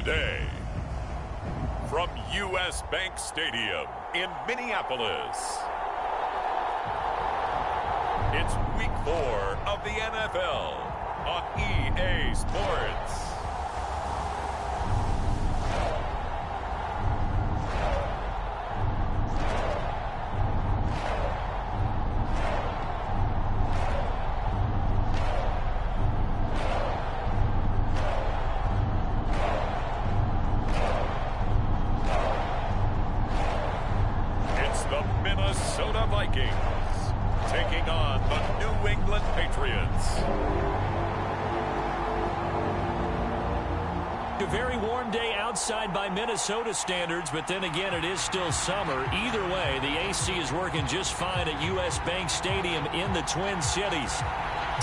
today. From U.S. Bank Stadium in Minneapolis, it's Week 4 of the NFL on EA Sports. Taking on the New England Patriots. A very warm day outside by Minnesota standards, but then again, it is still summer. Either way, the AC is working just fine at U.S. Bank Stadium in the Twin Cities.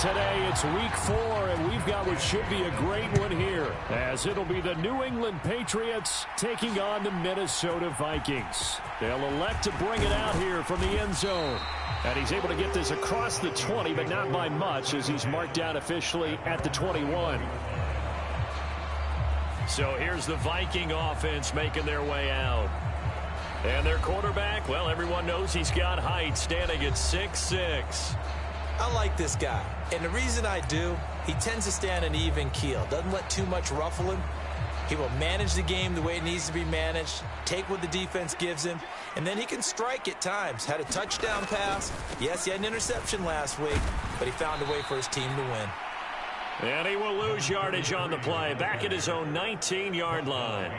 Today, it's Week 4, and we've got what should be a great one here, as it'll be the New England Patriots taking on the Minnesota Vikings. They'll elect to bring it out here from the end zone. And he's able to get this across the 20, but not by much, as he's marked down officially at the 21. So here's the Viking offense making their way out. And their quarterback, well, everyone knows he's got height, standing at 6'6". I like this guy, and the reason I do, he tends to stay on an even keel, doesn't let too much ruffle him. He will manage the game the way it needs to be managed, take what the defense gives him, and then he can strike at times. Had a touchdown pass. Yes, he had an interception last week, but he found a way for his team to win. And he will lose yardage on the play, back at his own 19-yard line.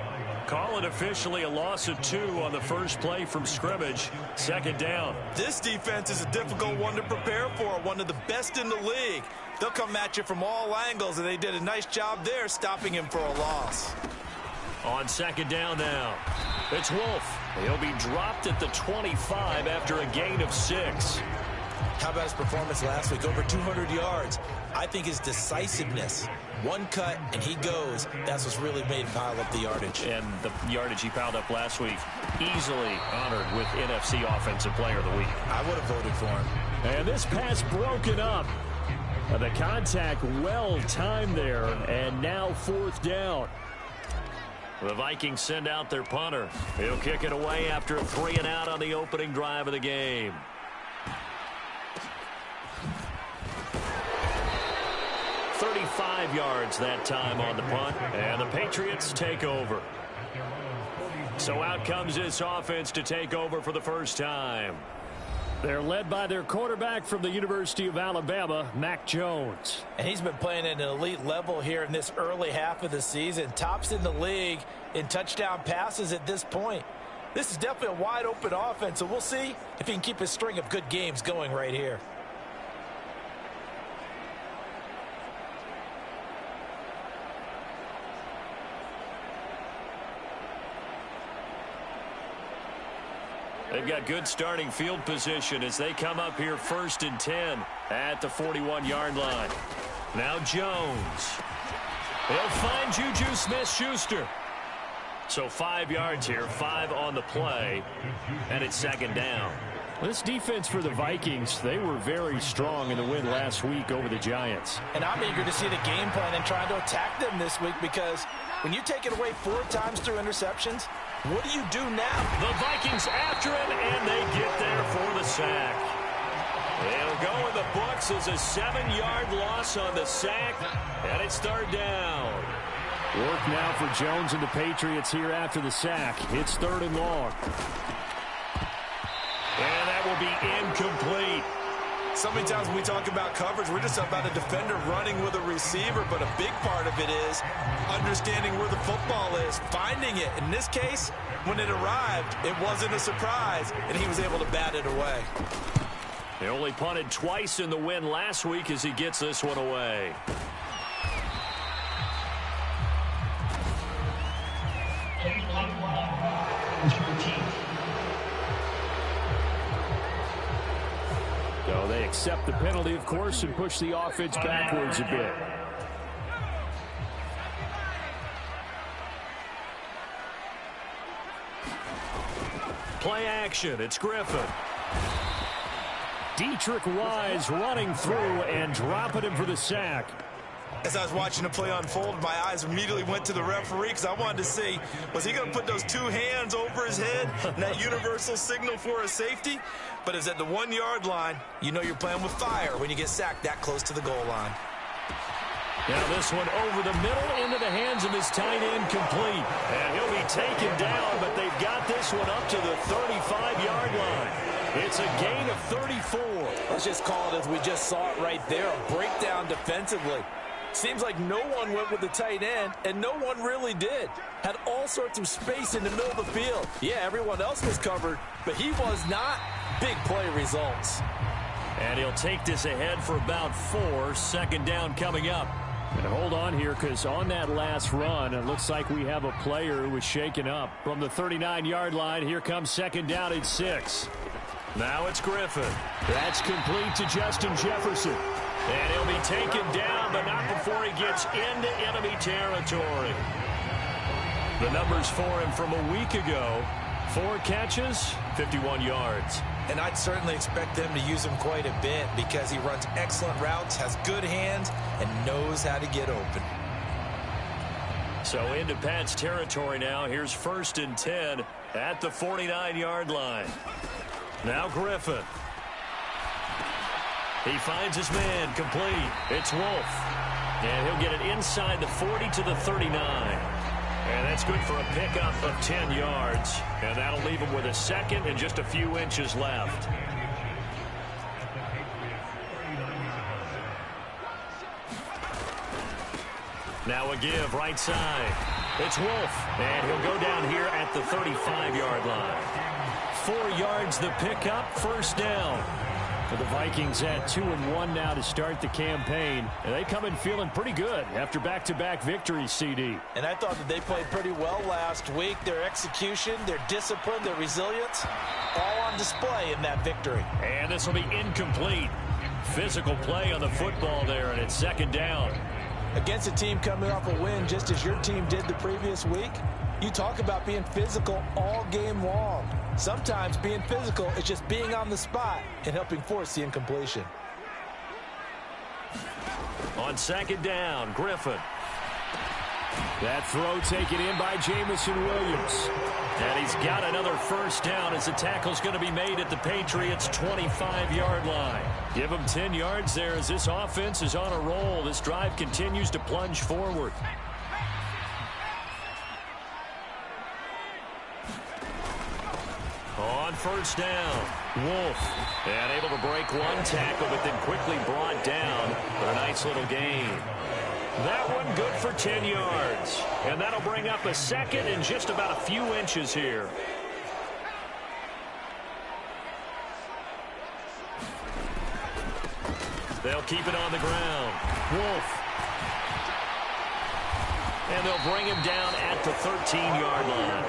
Call it officially a loss of 2 on the first play from scrimmage. Second down. This defense is a difficult one to prepare for, one of the best in the league. They'll come at you from all angles, and they did a nice job there stopping him for a loss. On second down now, it's Wolf. He'll be dropped at the 25 after a gain of 6. How about his performance last week? Over 200 yards. I think his decisiveness. One cut, and he goes. That's what's really made him pile up the yardage. And the yardage he piled up last week, easily honored with NFC Offensive Player of the Week. I would have voted for him. And this pass broken up. The contact well timed there, and now fourth down. The Vikings send out their punter. He'll kick it away after a 3-and-out on the opening drive of the game. .35 yards that time on the punt, and the Patriots take over. So out comes this offense to take over for the first time. They're led by their quarterback from the University of Alabama, Mac Jones. And he's been playing at an elite level here in this early half of the season. Tops in the league in touchdown passes at this point. This is definitely a wide-open offense, so we'll see if he can keep his string of good games going right here. They've got good starting field position as they come up here 1st and 10 at the 41-yard line. Now Jones. He'll find Juju Smith-Schuster. So 5 yards here, 5 on the play, and it's second down. This defense for the Vikings, they were very strong in the win last week over the Giants. And I'm eager to see the game plan and trying to attack them this week, because when you take it away 4 times through interceptions, what do you do now? The Vikings after him, and they get there for the sack. It'll go in the books as a 7-yard loss on the sack, and it's third down. Work now for Jones and the Patriots here after the sack. It's 3rd and long. And that will be incomplete. So many times when we talk about coverage, we're just about a defender running with a receiver, but a big part of it is understanding where the football is, finding it. In this case, when it arrived, it wasn't a surprise, and he was able to bat it away. He only punted twice in the win last week as he gets this one away. So they accept the penalty, of course, and push the offense backwards a bit. Play action. It's Griffin. Dietrich Wise running through and dropping him for the sack. As I was watching the play unfold, my eyes immediately went to the referee because I wanted to see, was he going to put those two hands over his head and that universal signal for a safety? But it's at the 1-yard line. You know you're playing with fire when you get sacked that close to the goal line. Now this one over the middle into the hands of his tight end, complete. And he'll be taken down, but they've got this one up to the 35-yard line. It's a gain of 34. Let's just call it as we just saw it right there, a breakdown defensively. Seems like no one went with the tight end, and no one really did. Had all sorts of space in the middle of the field. Yeah, everyone else was covered, but he was not. Big play results. And he'll take this ahead for about 4. Second down coming up. And hold on here, because on that last run, it looks like we have a player who was shaken up. From the 39-yard line, here comes second down at 6. Now it's Griffin. That's complete to Justin Jefferson. And he'll be taken down, but not before he gets into enemy territory. The numbers for him from a week ago: 4 catches, 51 yards. And I'd certainly expect them to use him quite a bit because he runs excellent routes, has good hands, and knows how to get open. So into Pat's territory now. Here's 1st and 10 at the 49-yard line. Now Griffin. He finds his man, complete. It's Wolf. And he'll get it inside the 40 to the 39. And that's good for a pickup of 10 yards. And that'll leave him with a second and just a few inches left. Now a give right side. It's Wolf. And he'll go down here at the 35-yard line. 4 yards the pickup, first down. For the Vikings at 2-1 now to start the campaign. And they come in feeling pretty good after back-to-back victories, CD. And I thought that they played pretty well last week. Their execution, their discipline, their resilience, all on display in that victory. And this will be incomplete. Physical play on the football there, and it's second down. Against a team coming off a win just as your team did the previous week, you talk about being physical all game long. Sometimes being physical is just being on the spot and helping force the incompletion. On second down, Griffin. That throw taken in by Jamison Williams. And he's got another first down as the tackle's going to be made at the Patriots' 25-yard line. Give him 10 yards there as this offense is on a roll. This drive continues to plunge forward. On first down, Wolf. And able to break one tackle, but then quickly brought down for a nice little gain. That one good for 10 yards. And that'll bring up a second and just about a few inches here. They'll keep it on the ground. Wolf. And they'll bring him down at the 13-yard line.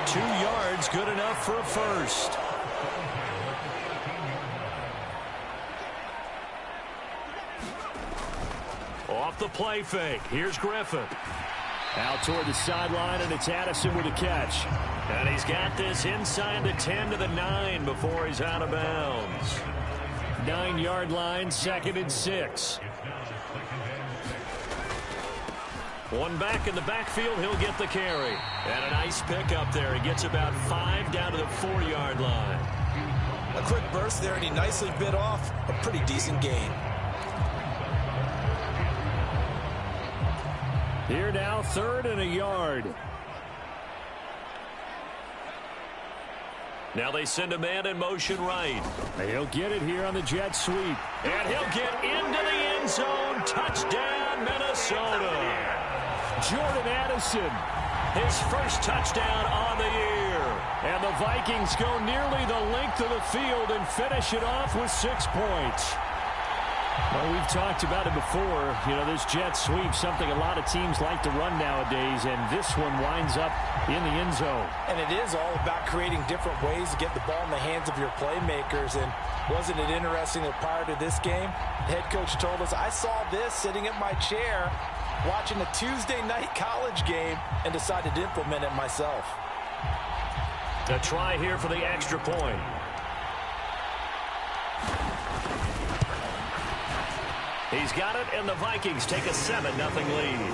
2 yards, good enough for a first. Off the play fake. Here's Griffin. Out toward the sideline, and it's Addison with a catch. And he's got this inside the 10 to the 9 before he's out of bounds. 9-yard line, 2nd and 6. One back in the backfield, he'll get the carry. And a nice pickup there. He gets about 5 down to the 4-yard line. A quick burst there, and he nicely bit off a pretty decent gain. Here now, 3rd and a yard. Now they send a man in motion right. He'll get it here on the jet sweep. And he'll get into the end zone. Touchdown, Minnesota. Jordan Addison. His first touchdown on the year. And the Vikings go nearly the length of the field and finish it off with 6 points. Well, we've talked about it before. You know, this jet sweep, something a lot of teams like to run nowadays, and this one winds up in the end zone. And it is all about creating different ways to get the ball in the hands of your playmakers. And wasn't it interesting that prior to this game, the head coach told us, I saw this sitting in my chair watching a Tuesday night college game and decided to implement it myself. A try here for the extra point. He's got it, and the Vikings take a 7-0 lead.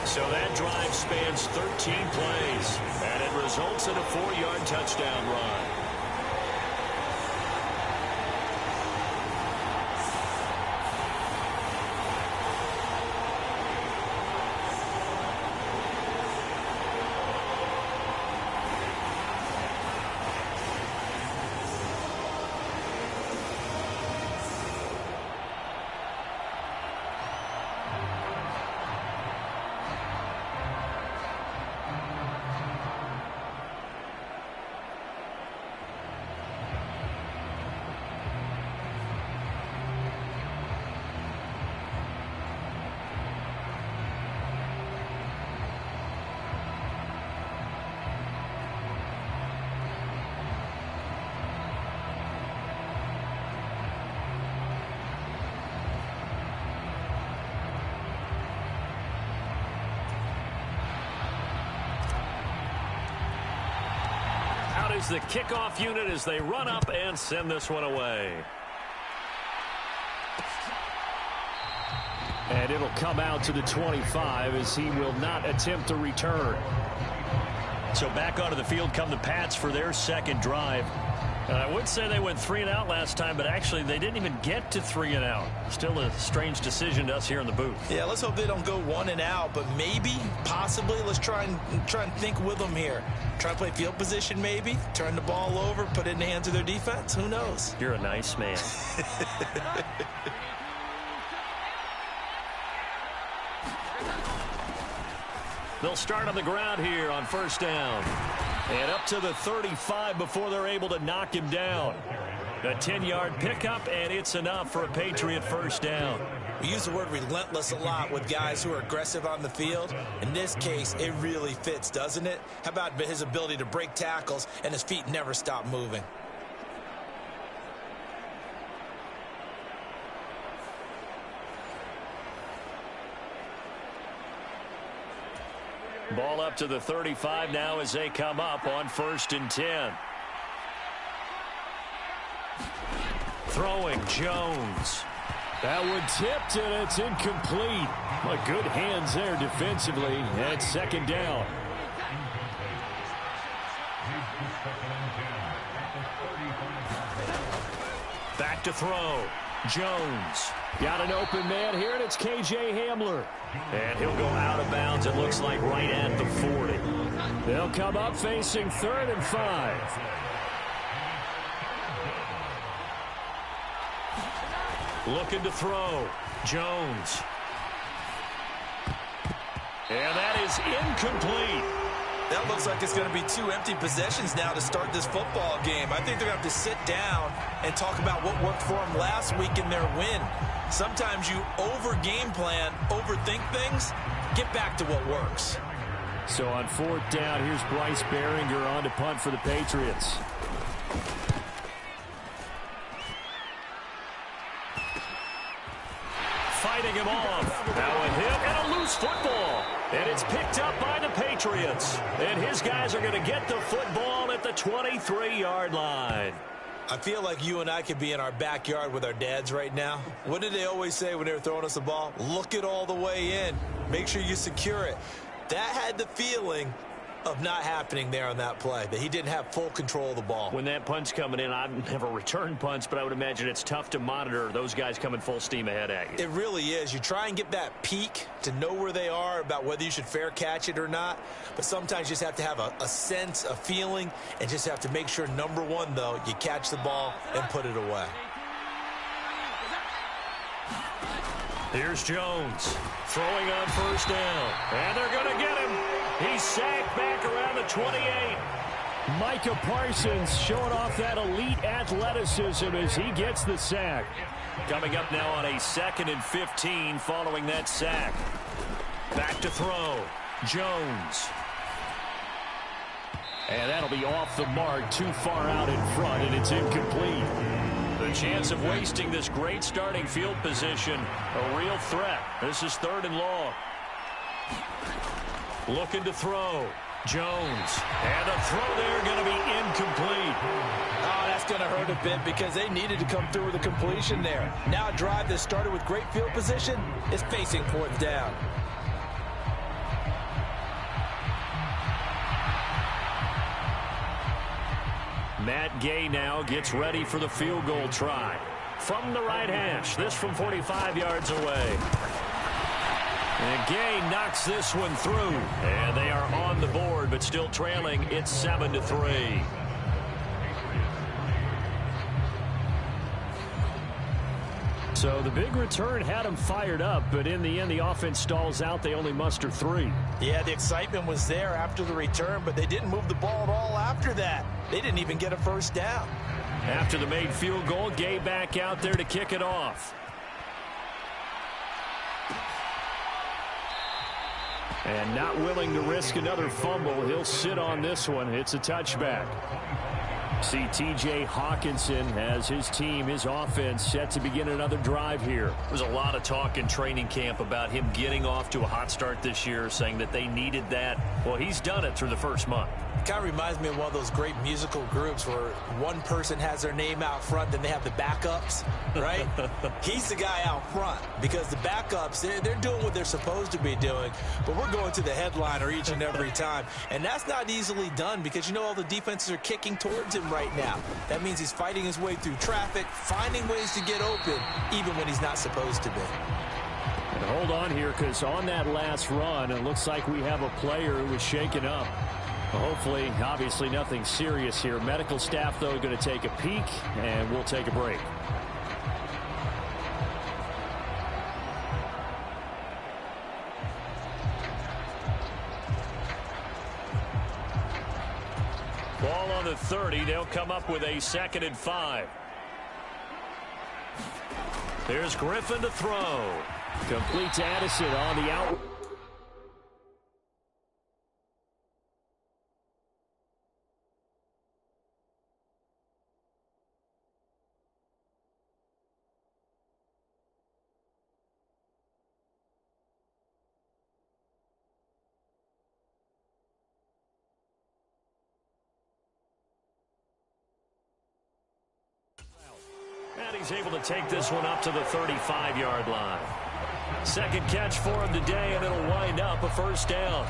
So that drive spans 13 plays, and it results in a 4-yard touchdown run. Is the kickoff unit as they run up and send this one away. And it'll come out to the 25 as he will not attempt to return. So back onto the field come the Pats for their second drive. And I would say they went 3 and out last time, but actually they didn't even get to 3 and out. Still a strange decision to us here in the booth. Yeah, let's hope they don't go 1 and out, but maybe, possibly, let's try and think with them here. Try to play field position maybe, turn the ball over, put it in the hands of their defense. Who knows? You're a nice man. They'll start on the ground here on first down. And up to the 35 before they're able to knock him down. A 10-yard pickup, and it's enough for a Patriot first down. We use the word relentless a lot with guys who are aggressive on the field. In this case, it really fits, doesn't it? How about his ability to break tackles and his feet never stop moving? Ball up to the 35 now as they come up on 1st and 10. Throwing Jones. That one tipped, and it's incomplete. Well, good hands there defensively. And 2nd down. Back to throw. Jones. Got an open man here, and it's K.J. Hamler. And he'll go out of bounds, it looks like, right at the 40. They'll come up facing 3rd and 5. Looking to throw. Jones. And that is incomplete. That looks like it's going to be 2 empty possessions now to start this football game. I think they're going to have to sit down and talk about what worked for them last week in their win. Sometimes you over-game plan, overthink things, get back to what works. So on 4th down, here's Bryce Behringer on to punt for the Patriots. Fighting him off. Now a hit and a loose football. And it's picked up by the Patriots. And his guys are going to get the football at the 23-yard line. I feel like you and I could be in our backyard with our dads right now. What did they always say when they were throwing us the ball? Look it all the way in. Make sure you secure it. That had the feeling of not happening there on that play, that he didn't have full control of the ball. When that punch coming in, I've never returned punts, but I would imagine it's tough to monitor those guys coming full steam ahead at you. It really is. You try and get that peek to know where they are, about whether you should fair catch it or not, but sometimes you just have to have a sense, a feeling, and just have to make sure, number one, though, you catch the ball and put it away. Here's Jones throwing on first down, and they're going to get him. He's sacked back around the 28. Micah Parsons showing off that elite athleticism as he gets the sack. Coming up now on a 2nd and 15 following that sack. Back to throw. Jones. And that'll be off the mark, too far out in front, and it's incomplete. The chance of wasting this great starting field position, a real threat. This is 3rd and long. Looking to throw. Jones. And the throw there going to be incomplete. Oh, That's going to hurt a bit because they needed to come through with a completion there. Now a drive that started with great field position is facing fourth down. Matt Gay now gets ready for the field goal try. From the right hash, this from 45 yards away. And Gay knocks this one through. And they are on the board, but still trailing. It's 7-3. So the big return had them fired up, but in the end, the offense stalls out. They only muster 3. Yeah, the excitement was there after the return, but they didn't move the ball at all after that. They didn't even get a first down. After the made field goal, Gay back out there to kick it off. And not willing to risk another fumble, he'll sit on this one. It's a touchback. See, T.J. Hawkinson has his team, his offense, set to begin another drive here. There's a lot of talk in training camp about him getting off to a hot start this year, saying that they needed that. Well, he's done it through the first month. Kind of reminds me of one of those great musical groups where one person has their name out front, then they have the backups, right? He's the guy out front because the backups, they're doing what they're supposed to be doing, but we're going to the headliner each and every time. And that's not easily done because, you know, all the defenses are kicking towards him right now. That means he's fighting his way through traffic, finding ways to get open, even when he's not supposed to be. And hold on here, because on that last run, it looks like we have a player who was shaken up. Hopefully, obviously nothing serious here. Medical staff, though, going to take a peek, and we'll take a break. Ball on the 30. They'll come up with a 2nd and 5. There's Griffin to throw. Complete to Addison on the out. He's able to take this one up to the 35-yard line. Second catch for him today, and it'll wind up a first down.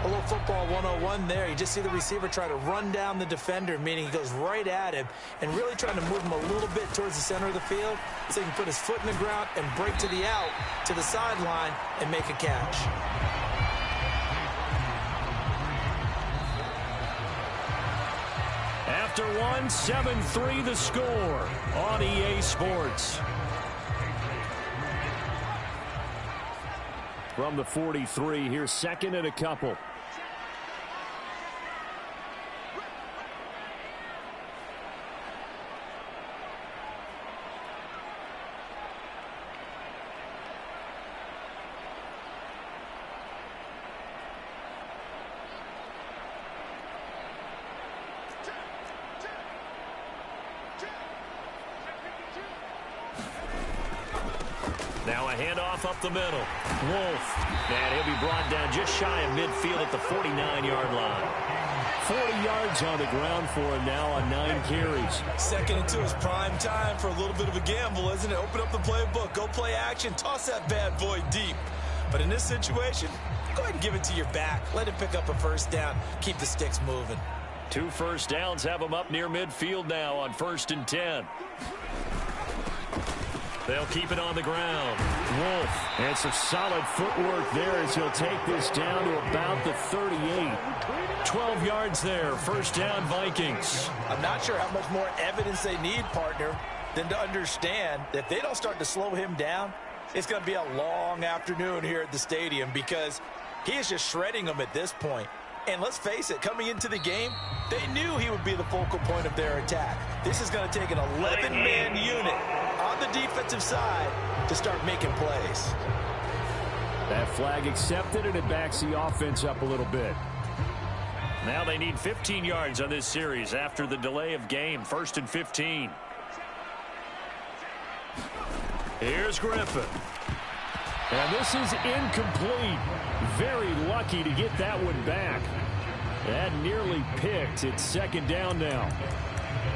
A little football 101 there. You just see the receiver try to run down the defender, meaning he goes right at him and really trying to move him a little bit towards the center of the field so he can put his foot in the ground and break to the out, to the sideline, and make a catch. After one, 7-3 the score on EA Sports. From the 43, here's 2nd and a couple. Now a handoff up the middle. Wolf. And he'll be brought down just shy of midfield at the 49-yard line. 40 yards on the ground for him now on 9 carries. 2nd and 2 is prime time for a little bit of a gamble, isn't it? Open up the playbook. Go play action. Toss that bad boy deep. But in this situation, go ahead and give it to your back. Let him pick up a first down. Keep the sticks moving. 2 first downs have him up near midfield now on 1st and 10. They'll keep it on the ground. Wolf. And some solid footwork there as he'll take this down to about the 38. 12 yards there. First down, Vikings. I'm not sure how much more evidence they need, partner, than to understand that if they don't start to slow him down, it's going to be a long afternoon here at the stadium because he is just shredding them at this point. And let's face it, coming into the game, they knew he would be the focal point of their attack. This is going to take an 11-man unit on the defensive side to start making plays. That flag accepted, and it backs the offense up a little bit. Now they need 15 yards on this series after the delay of game. 1st and 15. Here's Griffin. And this is incomplete. Very lucky to get that one back. That nearly picked. It's 2nd down now.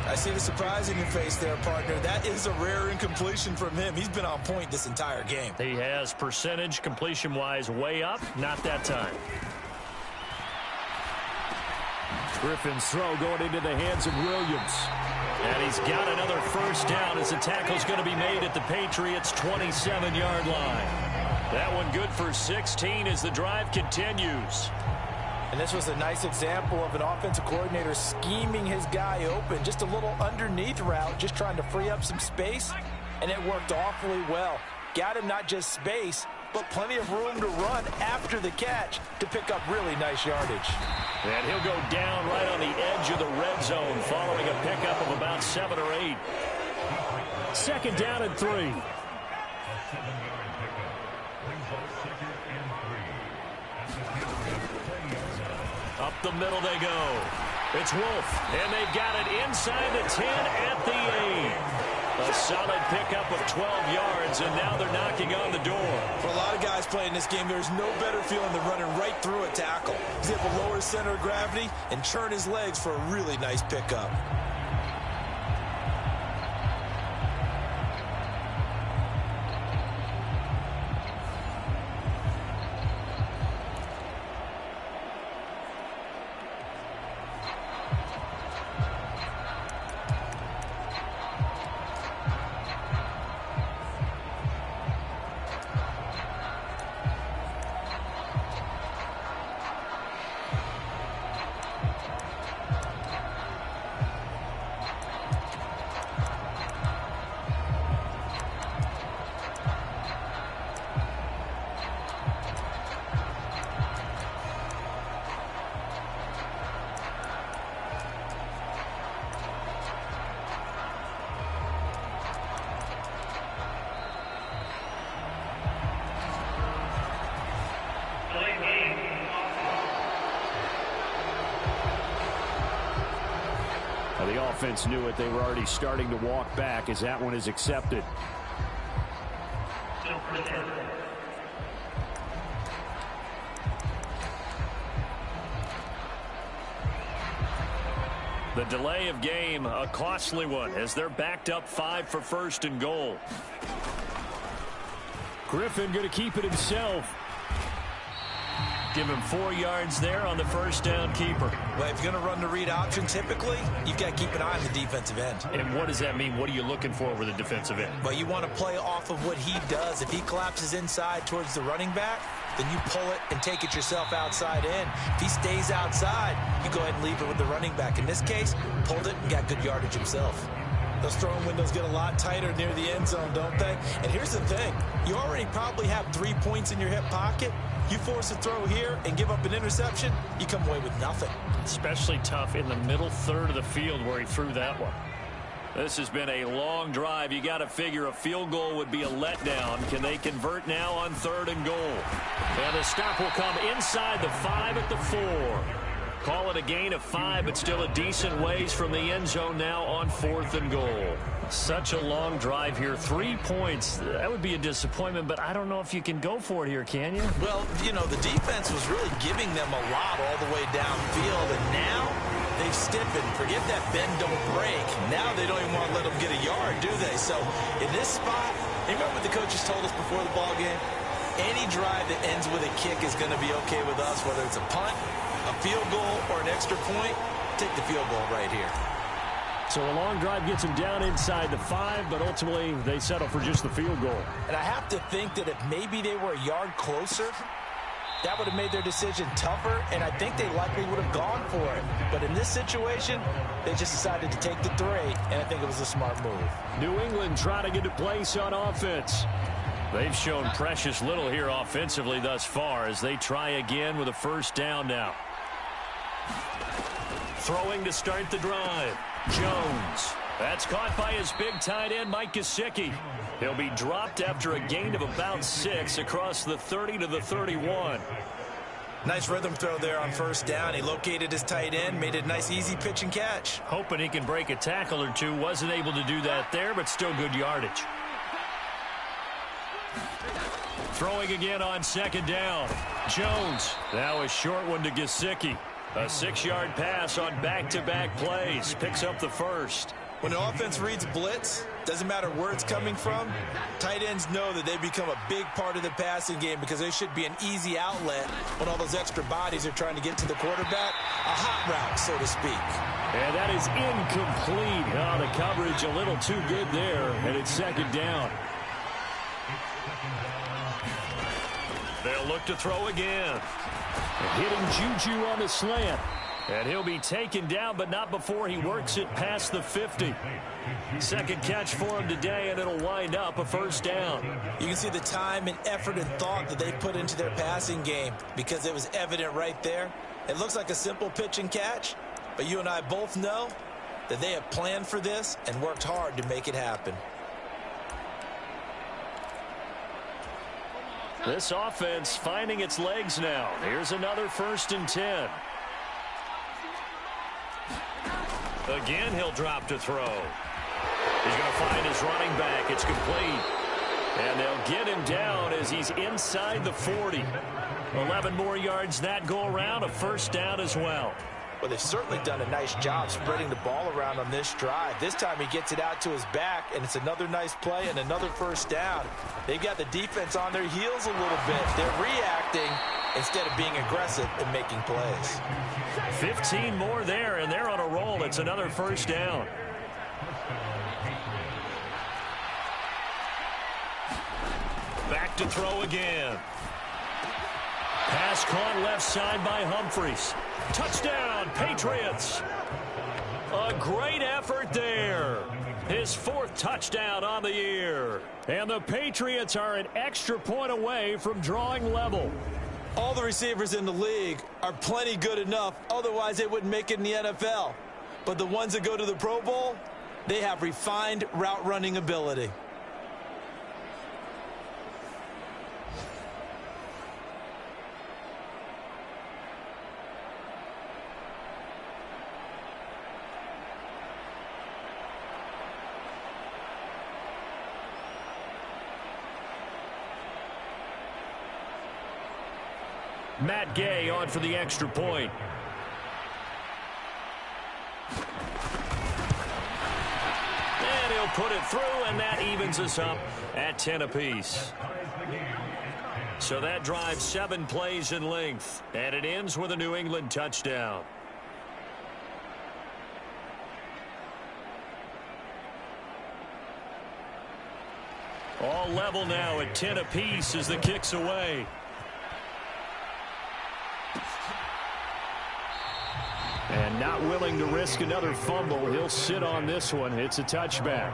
I see the surprise in your face there, partner. That is a rare incompletion from him. He's been on point this entire game. He has percentage completion-wise way up. Not that time. Griffin's throw going into the hands of Williams. And he's got another first down as the tackle's going to be made at the Patriots' 27-yard line. That one good for 16 as the drive continues. And this was a nice example of an offensive coordinator scheming his guy open. Just a little underneath route, just trying to free up some space. And it worked awfully well. Got him not just space, but plenty of room to run after the catch to pick up really nice yardage. And he'll go down right on the edge of the red zone following a pickup of about 7 or 8. Second down and 3. Up the middle they go. It's Wolf, and they've got it inside the 10 at the 8. A solid pickup of 12 yards, and now they're knocking on the door. For a lot of guys playing this game, there's no better feeling than running right through a tackle. He's able to lower his center of gravity and churn his legs for a really nice pickup. The offense knew it. They were already starting to walk back as that one is accepted. The delay of game, a costly one, as they're backed up 5 for first and goal. Griffin going to keep it himself. Give him 4 yards there on the first down keeper. Well, if you're going to run the read option, typically, you've got to keep an eye on the defensive end. And what does that mean? What are you looking for with a defensive end? Well, you want to play off of what he does. If he collapses inside towards the running back, then you pull it and take it yourself outside in. If he stays outside, you go ahead and leave it with the running back. In this case, pulled it and got good yardage himself. Those throwing windows get a lot tighter near the end zone, don't they? And here's the thing. You already probably have 3 points in your hip pocket. You force a throw here and give up an interception, you come away with nothing. Especially tough in the middle third of the field where he threw that one. This has been a long drive. You got to figure a field goal would be a letdown. Can they convert now on 3rd and goal? And the stop will come inside the 5 at the 4. Call it a gain of 5, but still a decent ways from the end zone now on 4th and goal. Such a long drive here. 3 points. That would be a disappointment, but I don't know if you can go for it here, can you? Well, you know, the defense was really giving them a lot all the way downfield, and now they've stiffened. Forget that bend, don't break. Now they don't even want to let them get a yard, do they? So in this spot, remember what the coaches told us before the ball game? Any drive that ends with a kick is going to be okay with us, whether it's a punt, a field goal, or an extra point. Take the field goal right here. So a long drive gets them down inside the 5, but ultimately they settle for just the field goal. And I have to think that if maybe they were a yard closer, that would have made their decision tougher, and I think they likely would have gone for it. But in this situation, they just decided to take the 3, and I think it was a smart move. New England trying to get a place on offense. They've shown precious little here offensively thus far as they try again with a first down now. Throwing to start the drive. Jones. That's caught by his big tight end, Mike Gesicki. He'll be dropped after a gain of about 6 across the 30 to the 31. Nice rhythm throw there on first down. He located his tight end, made it a nice easy pitch and catch. Hoping he can break a tackle or two. Wasn't able to do that there, but still good yardage. Throwing again on second down. Jones. Now a short one to Gesicki. A 6-yard pass on back-to-back plays. Picks up the first. When the offense reads blitz, doesn't matter where it's coming from, tight ends know that they become a big part of the passing game because they should be an easy outlet when all those extra bodies are trying to get to the quarterback. A hot route, so to speak. And that is incomplete. Oh, the coverage a little too good there, and it's second down. They'll look to throw again. Hitting Juju on the slant. And he'll be taken down, but not before he works it past the 50. Second catch for him today, and it'll wind up a first down. You can see the time and effort and thought that they put into their passing game because it was evident right there. It looks like a simple pitch and catch, but you and I both know that they have planned for this and worked hard to make it happen. This offense finding its legs now. Here's another 1st and 10. Again, he'll drop to throw. He's going to find his running back. It's complete. And they'll get him down as he's inside the 40. 11 more yards that go around. A first down as well. Well, they've certainly done a nice job spreading the ball around on this drive. This time he gets it out to his back, and it's another nice play and another first down. They've got the defense on their heels a little bit. They're reacting instead of being aggressive and making plays. 15 more there, and they're on a roll. It's another first down. Back to throw again. Pass caught left side by Humphries. Touchdown, Patriots. A great effort there. His 4th touchdown on the year. And the Patriots are an extra point away from drawing level. All the receivers in the league are plenty good enough. Otherwise, they wouldn't make it in the NFL. But the ones that go to the Pro Bowl, they have refined route running ability. Matt Gay on for the extra point. And he'll put it through, and that evens us up at 10 apiece. So that drives 7 plays in length, and it ends with a New England touchdown. All level now at 10 apiece as the kick's away. And not willing to risk another fumble. He'll sit on this one. It's a touchback.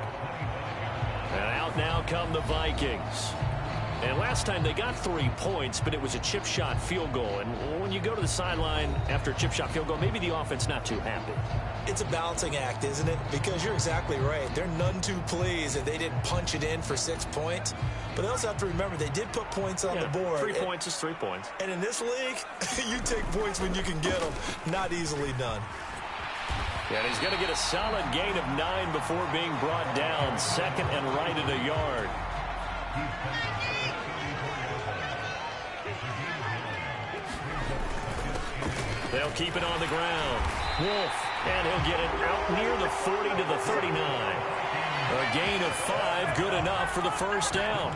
And out now come the Vikings. And last time they got 3 points, but it was a chip shot field goal. And when you go to the sideline after a chip shot field goal, maybe the offense not too happy. It's a balancing act, isn't it? Because you're exactly right. They're none too pleased that they didn't punch it in for 6 points. But they also have to remember they did put points on the board. 3 points is 3 points. And in this league, you take points when you can get them. Not easily done. And he's going to get a solid gain of 9 before being brought down. 2nd and right at a yard. They'll keep it on the ground. Wolf, and he'll get it out near the 40 to the 39. A gain of 5, good enough for the first down.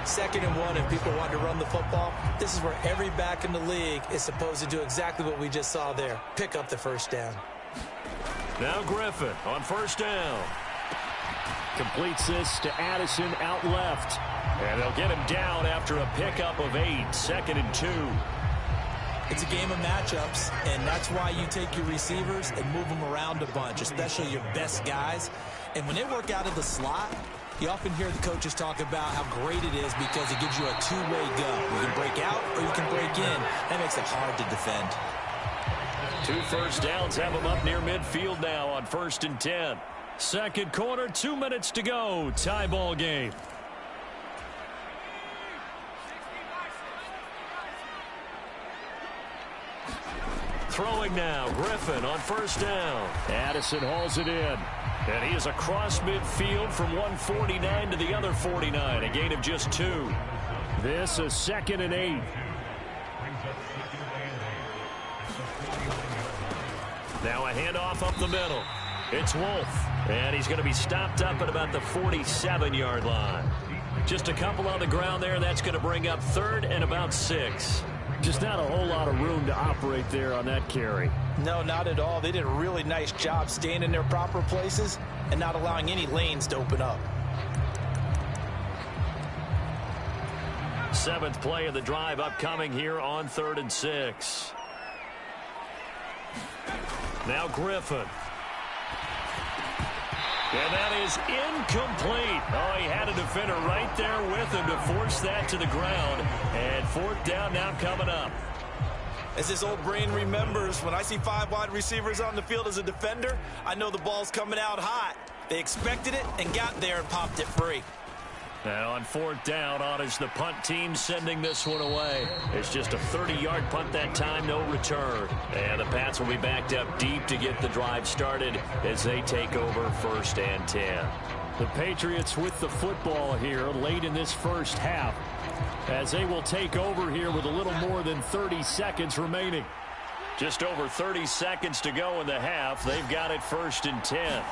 2nd and 1, and people want to run the football. This is where every back in the league is supposed to do exactly what we just saw there. Pick up the first down. Now Griffin on first down. Completes this to Addison out left. And they'll get him down after a pickup of 8. 2nd and 2. It's a game of matchups, and that's why you take your receivers and move them around a bunch, especially your best guys. And when they work out of the slot, you often hear the coaches talk about how great it is because it gives you a two-way go. You can break out or you can break in. That makes it hard to defend. 2 first downs have them up near midfield now on 1st and 10. Second quarter, 2 minutes to go. Tie ball game. Throwing now, Griffin on first down. Addison hauls it in. And he is across midfield from 149 to the other 49. A gain of just 2. This is 2nd and 8. Now a handoff up the middle. It's Wolf, and he's going to be stopped up at about the 47-yard line. Just a couple on the ground there. That's going to bring up 3rd and about 6. Just not a whole lot of room to operate there on that carry. No, not at all. They did a really nice job staying in their proper places and not allowing any lanes to open up. 7th play of the drive upcoming here on 3rd and 6. Now Griffin. And that is incomplete. Oh, he had a defender right there with him to force that to the ground. And 4th down now coming up. As his old brain remembers, when I see 5 wide receivers on the field as a defender, I know the ball's coming out hot. They expected it and got there and popped it free. Now on 4th down, on is the punt team sending this one away. It's just a 30-yard punt that time, no return. And the Pats will be backed up deep to get the drive started as they take over 1st and 10. The Patriots with the football here late in this first half as they will take over here with a little more than 30 seconds remaining. Just over 30 seconds to go in the half. They've got it 1st and 10.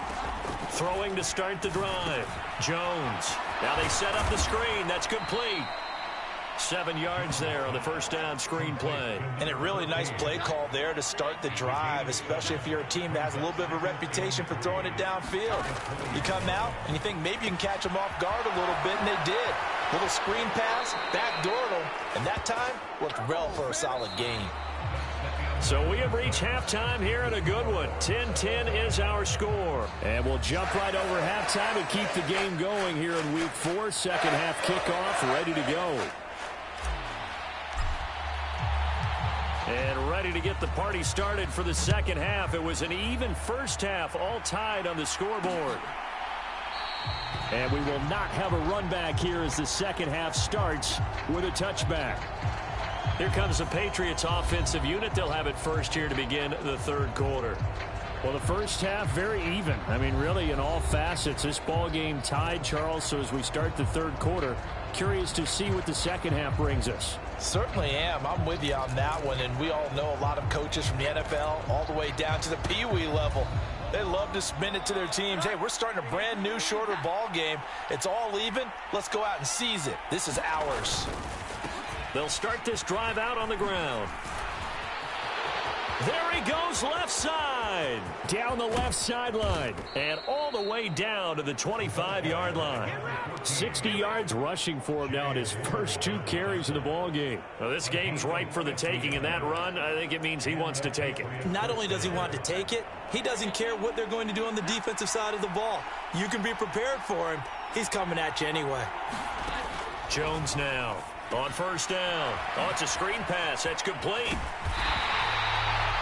Throwing to start the drive. Jones. Now they set up the screen. That's complete. 7 yards there on the 1st down screen play. And a really nice play call there to start the drive, especially if you're a team that has a little bit of a reputation for throwing it downfield. You come out and you think maybe you can catch them off guard a little bit, and they did. Little screen pass, backdoored them, and that time worked well for a solid gain. So we have reached halftime here in a good one. 10-10 is our score. And we'll jump right over halftime and keep the game going here in week 4. Second half kickoff ready to go. And ready to get the party started for the second half. It was an even first half, all tied on the scoreboard. And we will not have a run back here as the second half starts with a touchback. Here comes the Patriots offensive unit. They'll have it first here to begin the 3rd quarter. Well, the first half, very even. I mean, really, in all facets, this ball game tied, Charles. So as we start the 3rd quarter, curious to see what the second half brings us. Certainly am. I'm with you on that one. And we all know a lot of coaches from the NFL all the way down to the Pee-wee level. They love to spin it to their teams. Hey, we're starting a brand new, shorter ball game. It's all even. Let's go out and seize it. This is ours. They'll start this drive out on the ground. There he goes, left side. Down the left sideline. And all the way down to the 25-yard line. 60 yards rushing for him now in his first 2 carries of the ball game. Well, this game's ripe for the taking, and that run, I think it means he wants to take it. Not only does he want to take it, he doesn't care what they're going to do on the defensive side of the ball. You can be prepared for him. He's coming at you anyway. Jones now on 1st down. Oh, it's a screen pass. That's complete.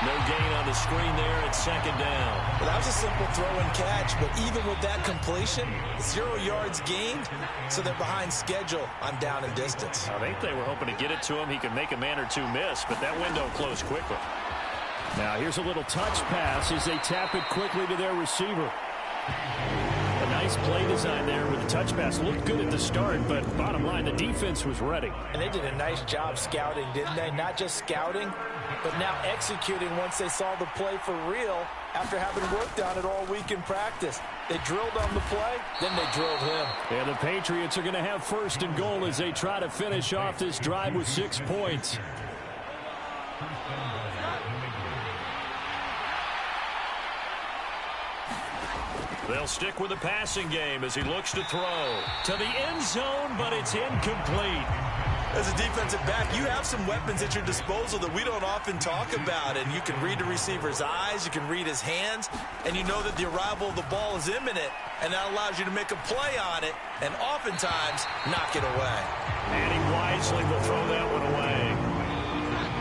No gain on the screen there at 2nd down. Well, that was a simple throw and catch, but even with that completion, 0 yards gained, so they're behind schedule on down and distance. I think they were hoping to get it to him. He could make a man or two miss, but that window closed quickly. Now here's a little touch pass as they tap it quickly to their receiver. A nice play design there with the touch pass. Looked good at the start, but bottom line, the defense was ready. And they did a nice job scouting, didn't they? Not just scouting, but now executing once they saw the play for real after having worked on it all week in practice. They drilled on the play, then they drilled him. And the Patriots are going to have 1st and goal as they try to finish off this drive with 6 points. They'll stick with the passing game as he looks to throw to the end zone, but it's incomplete. As a defensive back, you have some weapons at your disposal that we don't often talk about, and you can read the receiver's eyes, you can read his hands, and you know that the arrival of the ball is imminent, and that allows you to make a play on it and oftentimes knock it away. And he wisely will throw that one away.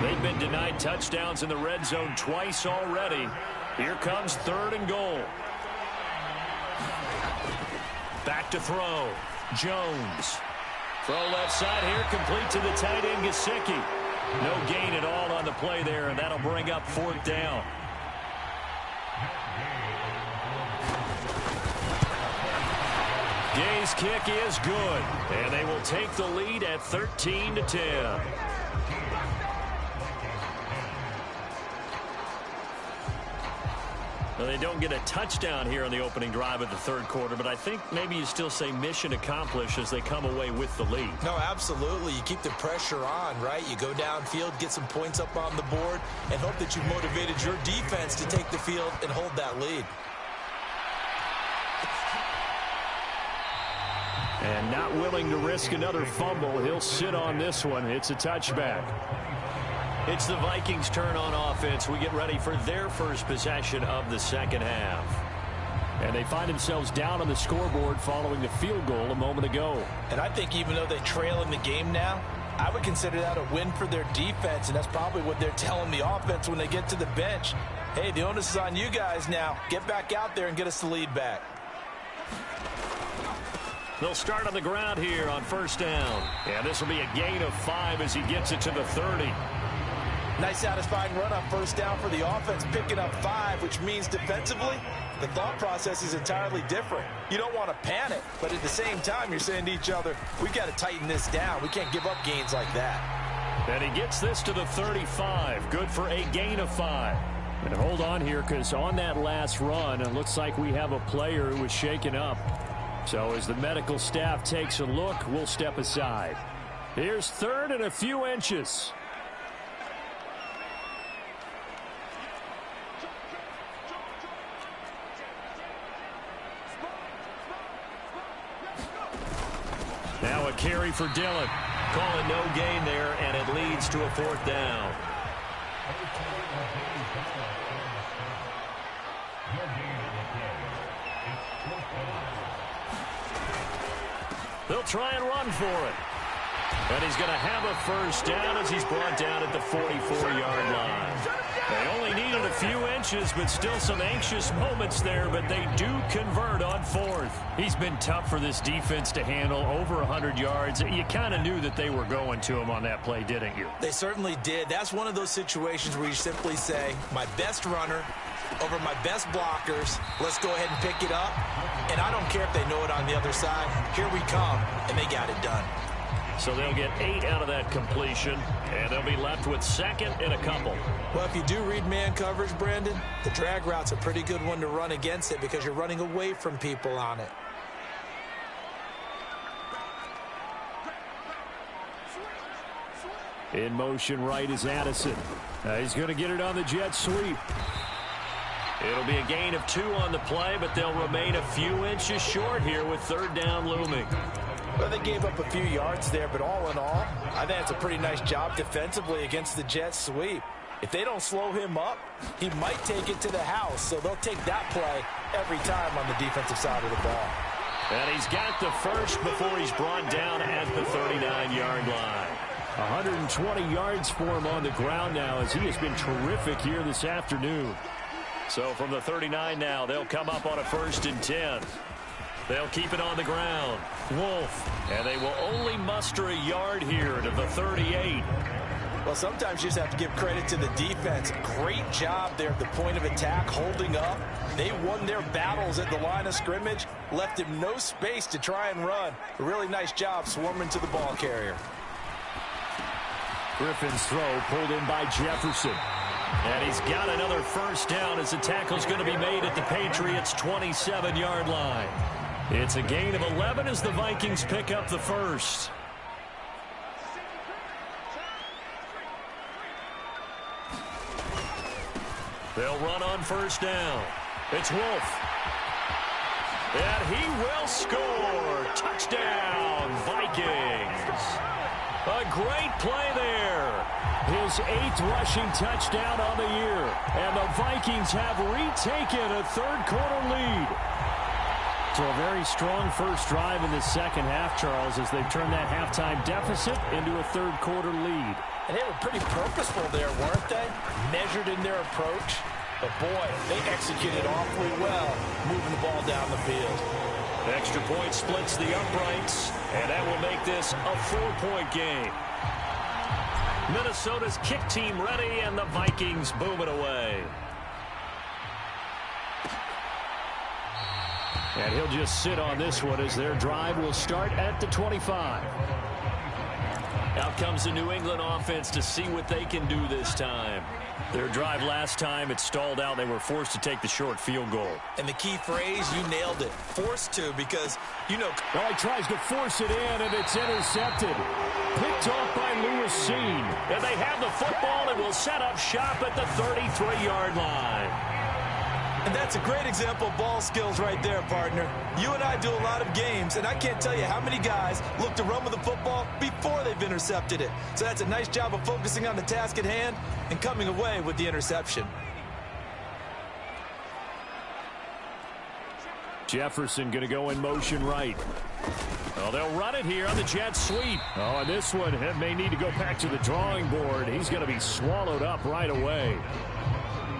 They've been denied touchdowns in the red zone twice already. Here comes 3rd and goal. Back to throw. Jones. Throw left side here, complete to the tight end, Gesicki. No gain at all on the play there, and that'll bring up 4th down. Gay's kick is good, and they will take the lead at 13-10. Well, they don't get a touchdown here on the opening drive of the third quarter, but I think maybe you still say mission accomplished as they come away with the lead. No, absolutely. You keep the pressure on, right? You go downfield, get some points up on the board, and hope that you've motivated your defense to take the field and hold that lead. And not willing to risk another fumble. He'll sit on this one. It's a touchback. It's the Vikings' turn on offense. We get ready for their first possession of the second half. And they find themselves down on the scoreboard following the field goal a moment ago. And I think even though they trail in the game now, I would consider that a win for their defense, and that's probably what they're telling the offense when they get to the bench. Hey, the onus is on you guys now. Get back out there and get us the lead back. They'll start on the ground here on first down. And this will be a gain of 5 as he gets it to the 30. Nice satisfying run on first down for the offense, picking up 5, which means defensively, the thought process is entirely different. You don't want to panic, but at the same time, you're saying to each other, we've got to tighten this down. We can't give up gains like that. And he gets this to the 35. Good for a gain of 5. And hold on here, because on that last run, it looks like we have a player who was shaken up. So as the medical staff takes a look, we'll step aside. Here's third and a few inches. Now a carry for Dillon. Calling no gain there, and it leads to a fourth down. They'll try and run for it. And he's going to have a first down as he's brought down at the 44-yard line. They only needed a few inches, but still some anxious moments there, but they do convert on fourth. He's been tough for this defense to handle, over 100 yards. You kind of knew that they were going to him on that play, didn't you? They certainly did. That's one of those situations where you simply say, my best runner over my best blockers, let's go ahead and pick it up. And I don't care if they know it on the other side. Here we come, and they got it done. So they'll get 8 out of that completion, and they'll be left with second and a couple. Well, if you do read man coverage, Brandon, the drag route's a pretty good one to run against it because you're running away from people on it. In motion right is Addison. He's going to get it on the jet sweep. It'll be a gain of 2 on the play, but they'll remain a few inches short here with third down looming. Well, they gave up a few yards there, but all in all, I think it's a pretty nice job defensively against the jet sweep. If they don't slow him up, he might take it to the house, so they'll take that play every time on the defensive side of the ball. And he's got the first before he's brought down at the 39-yard line. 120 yards for him on the ground now as he has been terrific here this afternoon. So from the 39 now, they'll come up on a 1st and 10. They'll keep it on the ground. Wolf. And they will only muster a yard here to the 38. Well, sometimes you just have to give credit to the defense. Great job there at the point of attack, holding up. They won their battles at the line of scrimmage, left him no space to try and run. A really nice job swarming to the ball carrier. Griffin's throw pulled in by Jefferson. And he's got another first down as the tackle's going to be made at the Patriots' 27-yard line. It's a gain of 11 as the Vikings pick up the first. They'll run on first down. It's Wolf. And he will score. Touchdown, Vikings. A great play there. His 8th rushing touchdown on the year. And the Vikings have retaken a third-quarter lead. So a very strong first drive in the second half, Charles, as they've turned that halftime deficit into a third-quarter lead. And they were pretty purposeful there, weren't they? Measured in their approach. But, boy, they executed awfully well, moving the ball down the field. Extra point splits the uprights, and that will make this a 4-point game. Minnesota's kick team ready, and the Vikings booming away. And he'll just sit on this one as their drive will start at the 25. Out comes the New England offense to see what they can do this time. Their drive last time, it stalled out. They were forced to take the short field goal. And the key phrase, you nailed it. Forced to, because, you know. Well, he tries to force it in, and it's intercepted. Picked off by Lewis Seen. And they have the football and will set up shop at the 33-yard line. And that's a great example of ball skills right there, partner. You and I do a lot of games, and I can't tell you how many guys look to run with the football before they've intercepted it. So that's a nice job of focusing on the task at hand and coming away with the interception. Jefferson going to go in motion right. Oh, they'll run it here on the jet sweep. Oh, and this one may need to go back to the drawing board. He's going to be swallowed up right away.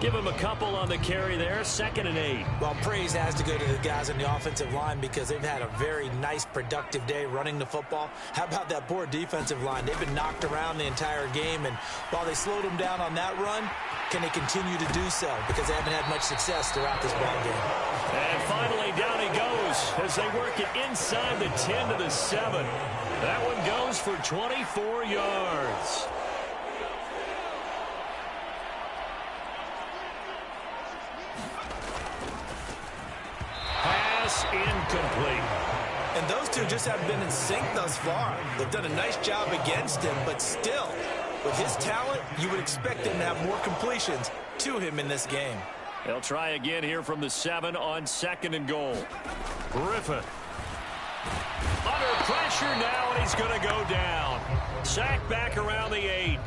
Give him a couple on the carry there, 2nd and 8. Well, praise has to go to the guys on the offensive line because they've had a very nice, productive day running the football. How about that poor defensive line? They've been knocked around the entire game, and while they slowed them down on that run, can they continue to do so? Because they haven't had much success throughout this ball game. And finally, down he goes as they work it inside the 10 to the 7. That one goes for 24 yards. Incomplete. And those two just haven't been in sync thus far. They've done a nice job against him, but still, with his talent, you would expect them to have more completions to him in this game. They'll try again here from the 7 on 2nd and goal. Griffin. Under pressure now, and he's going to go down. Sack back around the 8.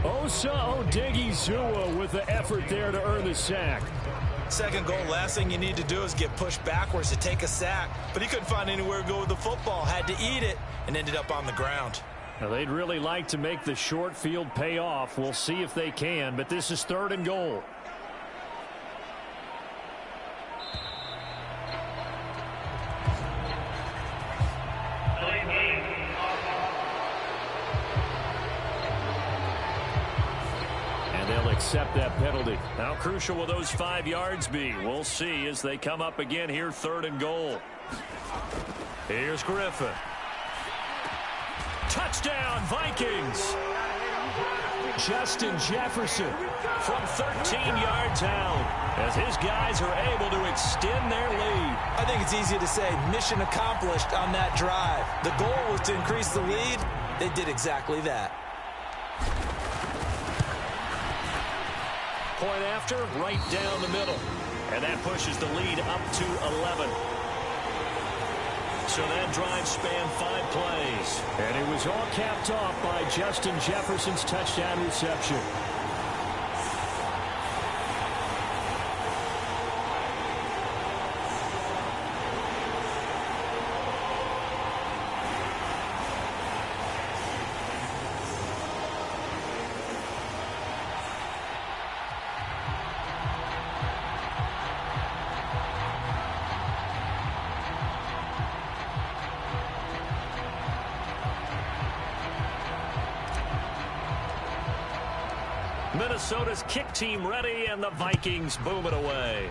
Osa Odigizua with the effort there to earn the sack. 2nd goal, last thing you need to do is get pushed backwards to take a sack. But he couldn't find anywhere to go with the football, had to eat it, and ended up on the ground. Now, they'd really like to make the short field pay off. We'll see if they can, but this is 3rd and goal. They'll accept that penalty. How crucial will those 5 yards be? We'll see as they come up again here, 3rd and goal. Here's Griffin. Touchdown, Vikings. Justin Jefferson from 13 yards out as his guys are able to extend their lead. I think it's easy to say mission accomplished on that drive. The goal was to increase the lead. They did exactly that. Point after, right down the middle. And that pushes the lead up to 11. So that drive spanned 5 plays. And it was all capped off by Justin Jefferson's touchdown reception. Minnesota's kick team ready, and the Vikings boom it away.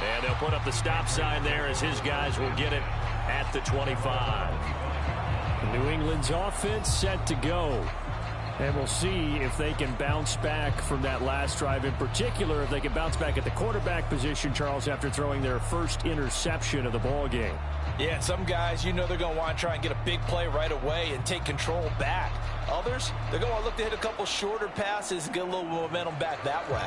And they'll put up the stop sign there as his guys will get it at the 25. New England's offense set to go. And we'll see if they can bounce back from that last drive. In particular, if they can bounce back at the quarterback position, Charles, after throwing their first interception of the ball game. Yeah, some guys, you know they're going to want to try and get a big play right away and take control back. Others, they're going to look to hit a couple shorter passes and get a little momentum back that way.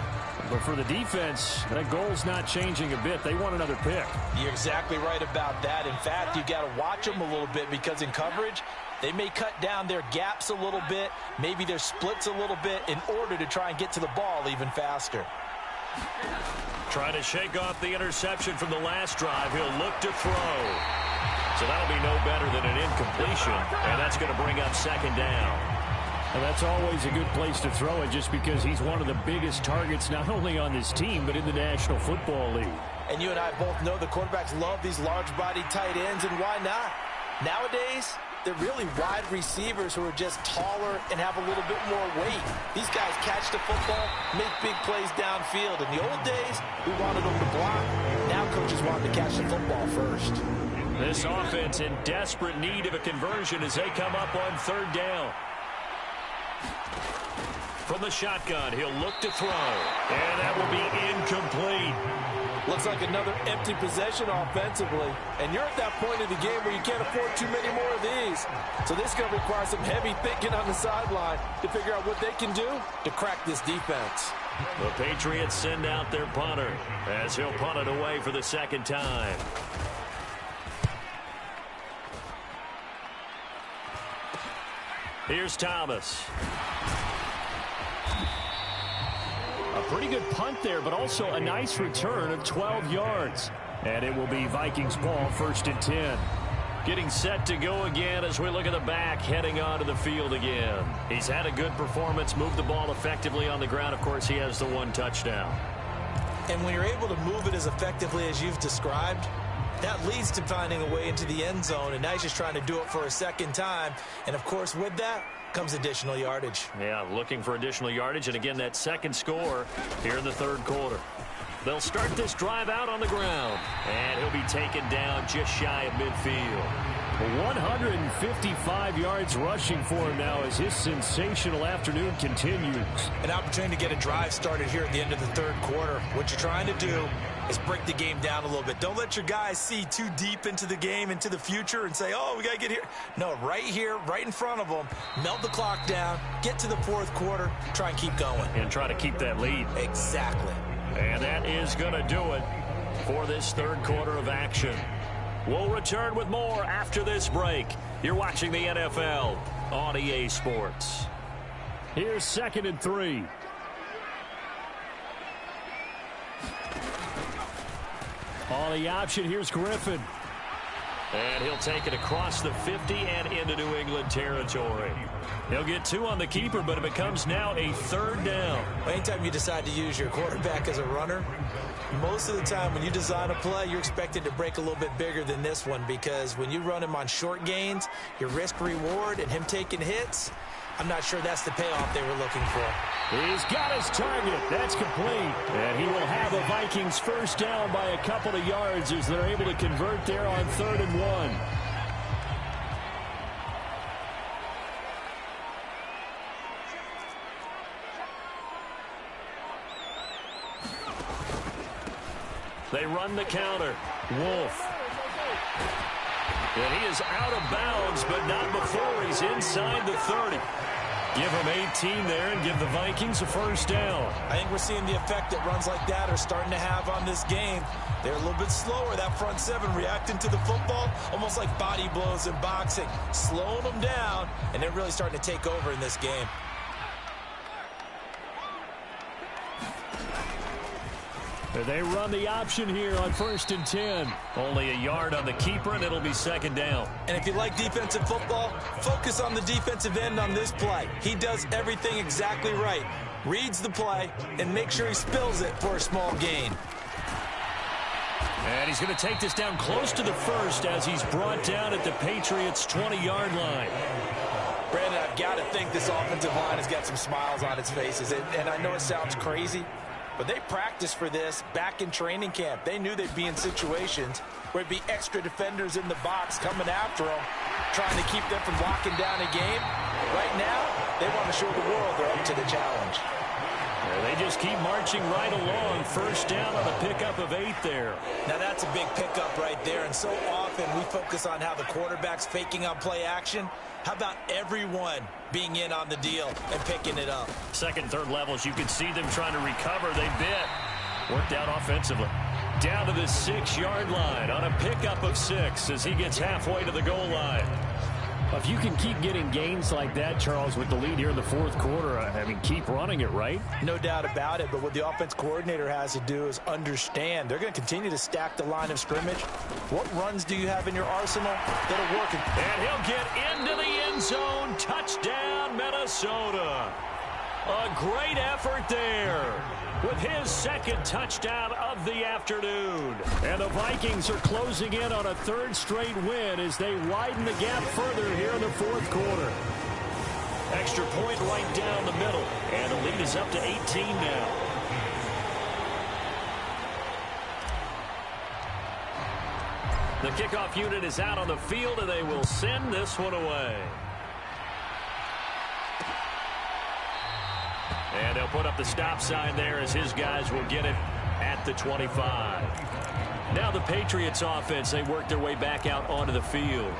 But for the defense, that goal's not changing a bit. They want another pick. You're exactly right about that. In fact, you got to watch them a little bit because in coverage, they may cut down their gaps a little bit, maybe their splits a little bit in order to try and get to the ball even faster. Trying to shake off the interception from the last drive. He'll look to throw. So that'll be no better than an incompletion, and that's going to bring up 2nd down. And that's always a good place to throw it just because he's one of the biggest targets not only on this team but in the National Football League. And you and I both know the quarterbacks love these large-bodied tight ends, and why not? Nowadays, they're really wide receivers who are just taller and have a little bit more weight. These guys catch the football, make big plays downfield. In the old days, we wanted them to block. Now coaches want them to catch the football first. This offense in desperate need of a conversion as they come up on third down. From the shotgun, he'll look to throw. And that will be incomplete. Looks like another empty possession offensively. And you're at that point of the game where you can't afford too many more of these. So this is going to require some heavy thinking on the sideline to figure out what they can do to crack this defense. The Patriots send out their punter as he'll punt it away for the second time. Here's Thomas. A pretty good punt there, but also a nice return of 12 yards. And it will be Vikings ball, 1st and 10. Getting set to go again as we look at the back heading onto the field again. He's had a good performance, moved the ball effectively on the ground. Of course, he has the 1 touchdown. And when you're able to move it as effectively as you've described, that leads to finding a way into the end zone. And now he's just trying to do it for a second time. And, of course, with that comes additional yardage. Yeah, looking for additional yardage. And, again, that second score here in the third quarter. They'll start this drive out on the ground. And he'll be taken down just shy of midfield. 155 yards rushing for him now as his sensational afternoon continues. An opportunity to get a drive started here at the end of the third quarter. What you're trying to do is break the game down a little bit. Don't let your guys see too deep into the game, into the future, and say, oh, we got to get here. No, right here, right in front of them, melt the clock down, get to the fourth quarter, try and keep going. And try to keep that lead. Exactly. And that is going to do it for this third quarter of action. We'll return with more after this break. You're watching the NFL on EA Sports. Here's 2nd and 3. On the option, here's Griffin. And he'll take it across the 50 and into New England territory. He'll get 2 on the keeper, but it becomes now a 3rd down. Anytime you decide to use your quarterback as a runner, most of the time when you design a play, you're expected to break a little bit bigger than this one, because when you run him on short gains, your risk-reward and him taking hits, I'm not sure that's the payoff they were looking for. He's got his target. That's complete. And he will have a Vikings first down by a couple of yards as they're able to convert there on 3rd and 1. They run the counter. Wolf. And he is out of bounds, but not before he's inside the 30. Give him 18 there and give the Vikings a first down. I think we're seeing the effect that runs like that are starting to have on this game. They're a little bit slower, that front seven, reacting to the football, almost like body blows in boxing, slowing them down, and they're really starting to take over in this game. They run the option here on 1st and 10. Only a yard on the keeper, and it'll be 2nd down. And if you like defensive football, focus on the defensive end on this play. He does everything exactly right. Reads the play and make sure he spills it for a small gain. And he's going to take this down close to the 1st as he's brought down at the Patriots' 20-yard line. Brandon, I've got to think this offensive line has got some smiles on its faces. And I know it sounds crazy, but they practiced for this back in training camp. They knew they'd be in situations where it'd be extra defenders in the box coming after them, trying to keep them from locking down a game. Right now, they want to show the world they're up to the challenge. They just keep marching right along. First down on a pickup of 8 there. Now that's a big pickup right there, and so often we focus on how the quarterback's faking on play action. How about everyone being in on the deal and picking it up? Second, third levels, you can see them trying to recover. They bit. Worked out offensively. Down to the 6-yard line on a pickup of 6 as he gets halfway to the goal line. If you can keep getting gains like that, Charles, with the lead here in the fourth quarter, I mean, keep running it, right? No doubt about it, but what the offense coordinator has to do is understand. They're going to continue to stack the line of scrimmage. What runs do you have in your arsenal that are working? And he'll get into the end zone. Touchdown, Minnesota. A great effort there with his second touchdown of the afternoon. And the Vikings are closing in on a third straight win as they widen the gap further here in the fourth quarter. Extra point right down the middle, and the lead is up to 18 now. The kickoff unit is out on the field, and they will send this one away. And they'll put up the stop sign there as his guys will get it at the 25. Now the Patriots offense, they work their way back out onto the field.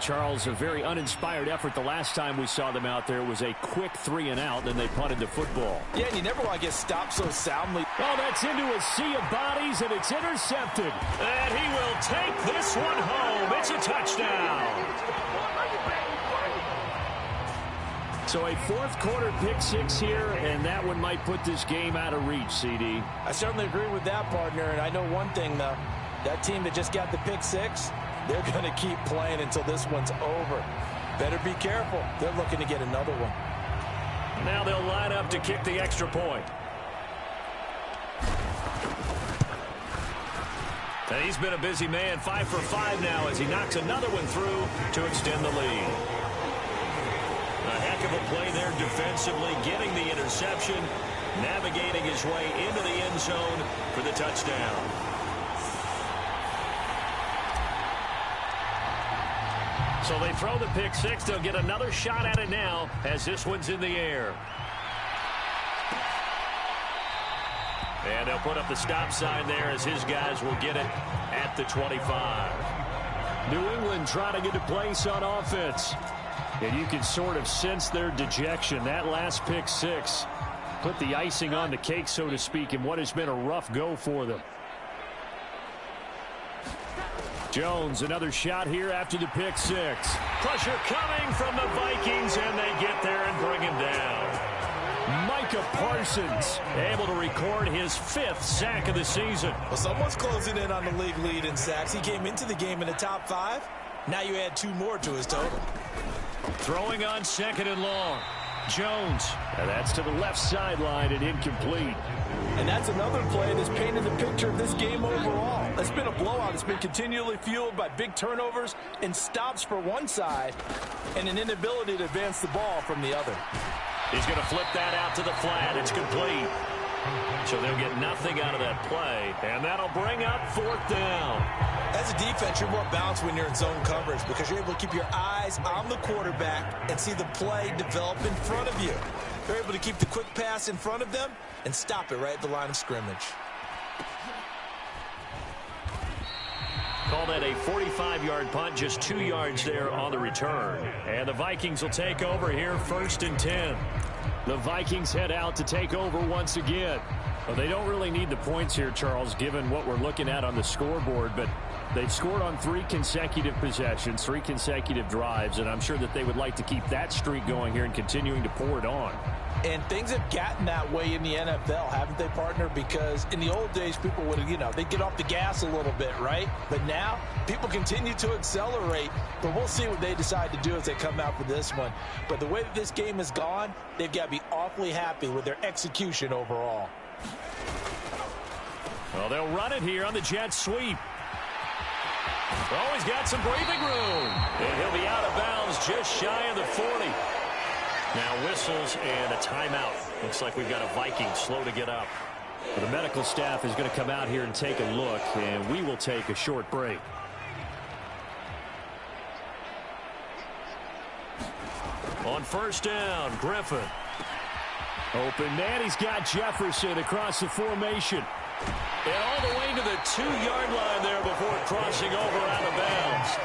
Charles, a very uninspired effort the last time we saw them out there. It was a quick 3-and-out, and they punted the football. Yeah, and you never want to get stopped so soundly. Oh, that's into a sea of bodies, and it's intercepted. And he will take this one home. It's a touchdown. So a fourth-quarter pick-6 here, and that one might put this game out of reach, CD. I certainly agree with that, partner, and I know one thing, though. That team that just got the pick-6, they're going to keep playing until this one's over. Better be careful. They're looking to get another one. Now they'll line up to kick the extra point. And he's been a busy man, 5 for 5 now as he knocks another one through to extend the lead. A heck of a play there defensively, getting the interception, navigating his way into the end zone for the touchdown. So they throw the pick-6. They'll get another shot at it now as this one's in the air. And they'll put up the stop sign there as his guys will get it at the 25. New England trying to get a place on offense. And you can sort of sense their dejection. That last pick-6 put the icing on the cake, so to speak, in what has been a rough go for them. Jones, another shot here after the pick-6. Pressure coming from the Vikings, and they get there and bring him down. Micah Parsons able to record his 5th sack of the season. Well, someone's closing in on the league lead in sacks. He came into the game in the top 5. Now you add 2 more to his total. Throwing on 2nd and long. Jones. And that's to the left sideline and incomplete. And that's another play that's painted the picture of this game overall. It's been a blowout. It's been continually fueled by big turnovers and stops for one side and an inability to advance the ball from the other. He's going to flip that out to the flat. It's complete. So they'll get nothing out of that play, and that'll bring up 4th down. As a defense, you're more balanced when you're in zone coverage because you're able to keep your eyes on the quarterback and see the play develop in front of you. You're able to keep the quick pass in front of them and stop it right at the line of scrimmage. Call that a 45-yard punt, just 2 yards there on the return. And the Vikings will take over here, 1st and 10. The Vikings head out to take over once again. Well, they don't really need the points here, Charles, given what we're looking at on the scoreboard, but they've scored on 3 consecutive possessions, 3 consecutive drives, and I'm sure that they would like to keep that streak going here and continuing to pour it on. And things have gotten that way in the NFL, haven't they, partner? Because in the old days, people would, they'd get off the gas a little bit, right? But now, people continue to accelerate. But we'll see what they decide to do as they come out for this one. But the way that this game has gone, they've got to be awfully happy with their execution overall. Well, they'll run it here on the jet sweep. Oh, he's got some breathing room. And he'll be out of bounds just shy of the 40. Now whistles and a timeout. Looks like we've got a Viking slow to get up. Well, the medical staff is going to come out here and take a look, and we will take a short break. On 1st down, Griffin. Open man, he's got Jefferson across the formation. And all the way to the 2-yard line there before crossing over out of bounds.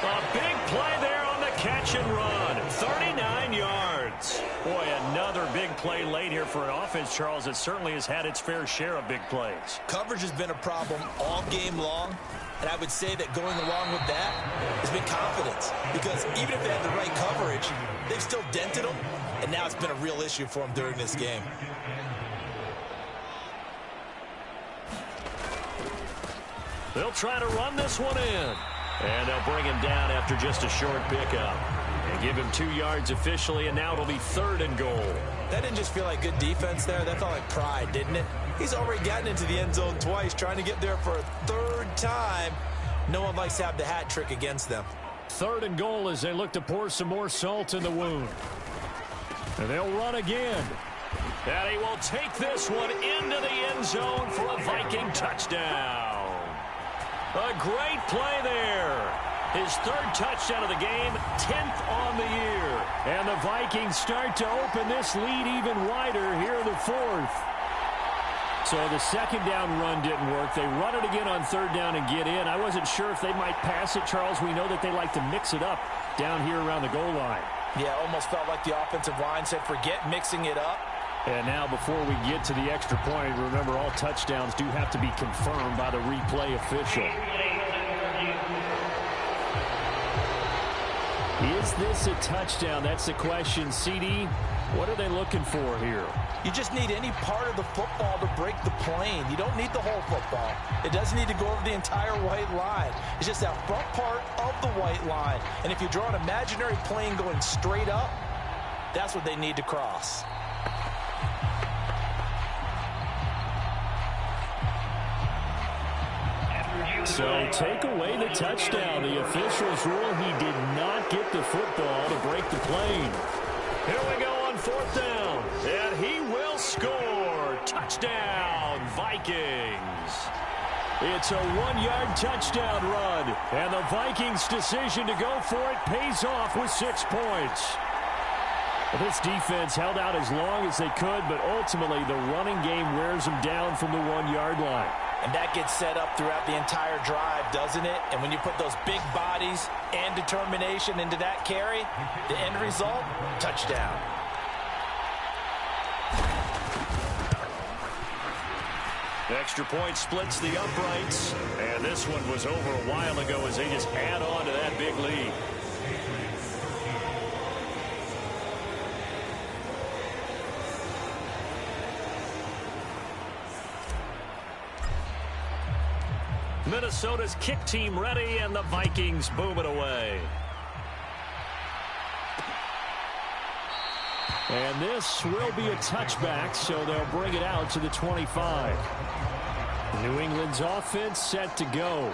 A big play there on the catch and run. 39 yards. Boy, another big play late here for an offense, Charles, that certainly has had its fair share of big plays. Coverage has been a problem all game long. And I would say that going along with that has been confidence. Because even if they had the right coverage, they've still dented them. And now it's been a real issue for them during this game. They'll try to run this one in. And they'll bring him down after just a short pickup. And give him 2 yards officially, and now it'll be 3rd and goal. That didn't just feel like good defense there. That felt like pride, didn't it? He's already gotten into the end zone twice, trying to get there for a 3rd time. No one likes to have the hat trick against them. 3rd and goal as they look to pour some more salt in the wound. And they'll run again. And he will take this one into the end zone for a Viking touchdown. A great play there. His third touchdown of the game, 10th on the year. And the Vikings start to open this lead even wider here in the fourth. So the second down run didn't work. They run it again on third down and get in. I wasn't sure if they might pass it, Charles. We know that they like to mix it up down here around the goal line. Yeah, almost felt like the offensive line said, forget mixing it up. And now before we get to the extra point, remember all touchdowns do have to be confirmed by the replay official. Is this a touchdown? That's the question. CD, what are they looking for here? You just need any part of the football to break the plane. You don't need the whole football. It doesn't need to go over the entire white line. It's just that front part of the white line. And if you draw an imaginary plane going straight up, that's what they need to cross. So take away the touchdown. The officials rule he did not get the football to break the plane. Here we go on fourth down. And he will score. Touchdown, Vikings. It's a 1-yard touchdown run. And the Vikings' decision to go for it pays off with 6 points. This defense held out as long as they could, but ultimately the running game wears them down from the 1-yard line. And that gets set up throughout the entire drive, doesn't it? And when you put those big bodies and determination into that carry, the end result, touchdown. Extra point splits the uprights. And this one was over a while ago as they just add on to that big lead. Minnesota's kick team ready, and the Vikings boom it away. And this will be a touchback, so they'll bring it out to the 25. New England's offense set to go.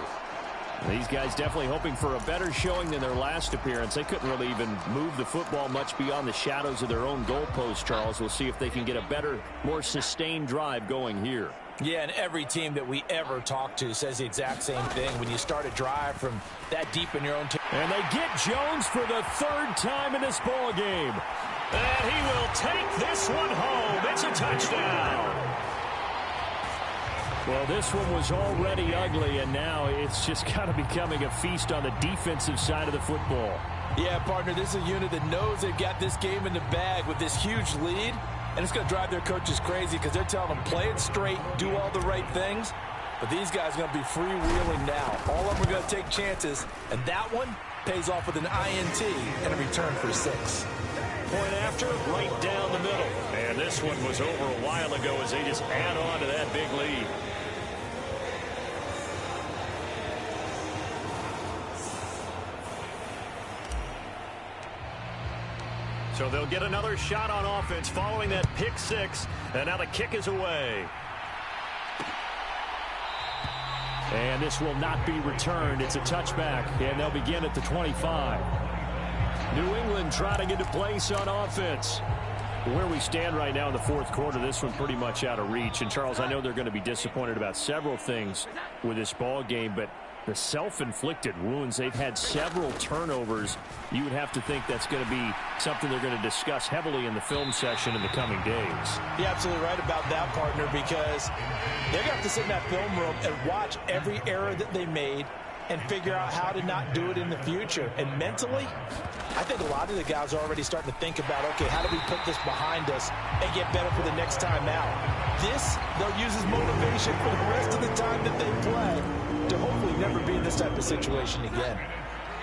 These guys definitely hoping for a better showing than their last appearance. They couldn't really even move the football much beyond the shadows of their own goalpost, Charles. We'll see if they can get a better, more sustained drive going here. Yeah, and every team that we ever talk to says the exact same thing. When you start a drive from that deep in your own team. And they get Jones for the third time in this ball game. And he will take this one home. It's a touchdown. Well, this one was already ugly, and now it's just kind of becoming a feast on the defensive side of the football. Yeah, partner, this is a unit that knows they've got this game in the bag with this huge lead. And it's going to drive their coaches crazy because they're telling them, play it straight, do all the right things. But these guys are going to be freewheeling now. All of them are going to take chances. And that one pays off with an INT and a return for 6. Point after, right down the middle. And this one was over a while ago as they just add on to that big lead. So they'll get another shot on offense following that pick 6. And now the kick is away. And this will not be returned. It's a touchback, and they'll begin at the 25. New England trotting into place on offense. Where we stand right now in the fourth quarter, this one pretty much out of reach. And, Charles, I know they're going to be disappointed about several things with this ball game, but the self-inflicted wounds, they've had several turnovers. You would have to think that's going to be something they're going to discuss heavily in the film session in the coming days. You're absolutely right about that, partner, because they're going to have to sit in that film room and watch every error that they made and figure out how to not do it in the future. And mentally, I think a lot of the guys are already starting to think about, okay, how do we put this behind us and get better for the next time out? This, they'll use as motivation for the rest of the time that they play to hopefully never be in this type of situation again.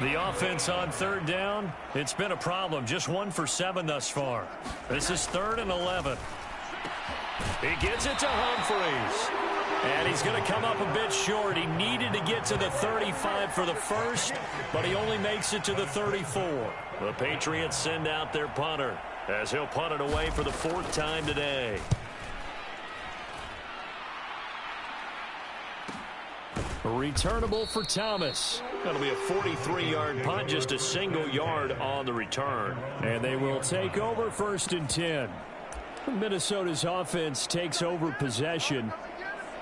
The offense on third down, it's been a problem. Just 1 for 7 thus far. This is 3rd and 11. He gets it to Humphries. And he's going to come up a bit short. He needed to get to the 35 for the first, but he only makes it to the 34. The Patriots send out their punter as he'll punt it away for the 4th time today. Returnable for Thomas. That'll be a 43-yard punt, just a single yard on the return. And they will take over 1st and 10. Minnesota's offense takes over possession.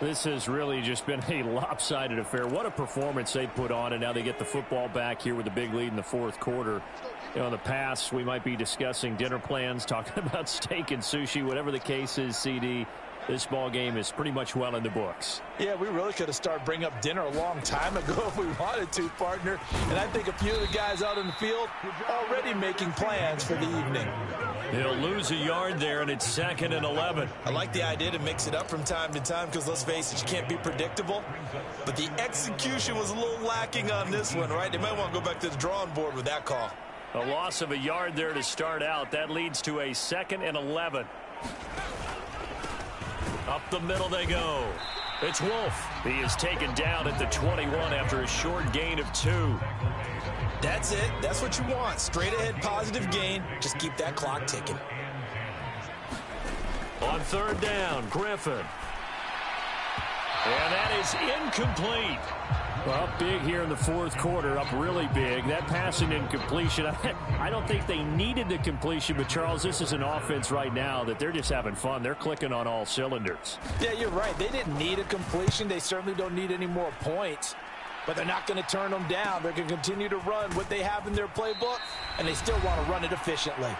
This has really just been a lopsided affair. What a performance they put on, and now they get the football back here with a big lead in the fourth quarter. You know, in the past, we might be discussing dinner plans, talking about steak and sushi, whatever the case is, CD. This ball game is pretty much well in the books. Yeah, we really could have started bringing up dinner a long time ago if we wanted to, partner. And I think a few of the guys out in the field already making plans for the evening. He'll lose a yard there, and it's 2nd and 11. I like the idea to mix it up from time to time because, let's face it, you can't be predictable. But the execution was a little lacking on this one, right? They might want to go back to the drawing board with that call. A loss of a yard there to start out. That leads to a 2nd and 11. Up the middle they go. It's Wolf. He is taken down at the 21 after a short gain of 2. That's it. That's what you want. Straight ahead positive gain. Just keep that clock ticking. On 3rd down, Griffin. And that is incomplete. Well, big here in the fourth quarter, up really big. That passing incompletion, I don't think they needed the completion, but Charles, this is an offense right now that they're just having fun. They're clicking on all cylinders. Yeah, you're right. They didn't need a completion. They certainly don't need any more points, but they're not going to turn them down. They're going to continue to run what they have in their playbook, and they still want to run it efficiently.